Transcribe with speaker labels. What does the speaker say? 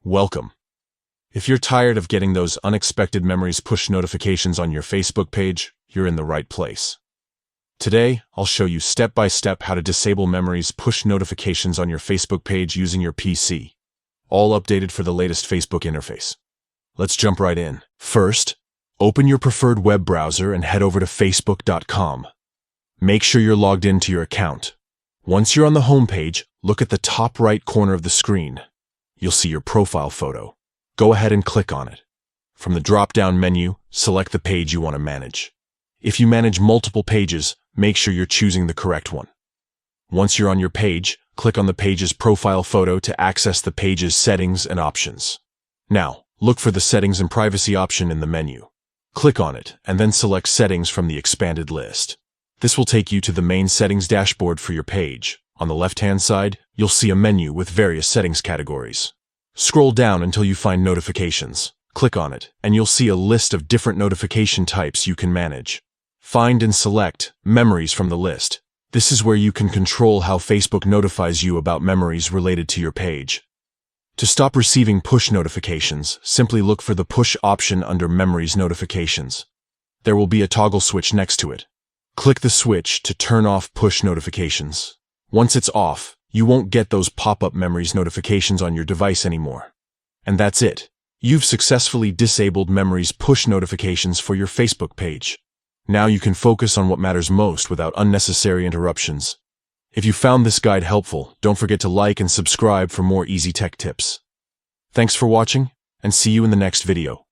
Speaker 1: Welcome. If you're tired of getting those unexpected memories push notifications on your Facebook page, you're in the right place. Today, I'll show you step-by-step how to disable memories push notifications on your Facebook page using your PC, all updated for the latest Facebook interface. Let's jump right in. First, open your preferred web browser and head over to facebook.com. Make sure you're logged into your account. Once you're on the home page, look at the top right corner of the screen. You'll see your profile photo. Go ahead and click on it. From the drop-down menu, select the page you want to manage. If you manage multiple pages, make sure you're choosing the correct one. Once you're on your page, click on the page's profile photo to access the page's settings and options. Now, look for the Settings and Privacy option in the menu. Click on it, and then select Settings from the expanded list. This will take you to the main settings dashboard for your page. On the left-hand side, you'll see a menu with various settings categories. Scroll down until you find Notifications. Click on it, and you'll see a list of different notification types you can manage. Find and select Memories from the list. This is where you can control how Facebook notifies you about memories related to your page. To stop receiving push notifications, simply look for the Push option under Memories Notifications. There will be a toggle switch next to it. Click the switch to turn off push notifications. Once it's off, you won't get those pop-up memories notifications on your device anymore. And that's it. You've successfully disabled memories push notifications for your Facebook page. Now you can focus on what matters most without unnecessary interruptions. If you found this guide helpful, don't forget to like and subscribe for more easy tech tips. Thanks for watching, and see you in the next video.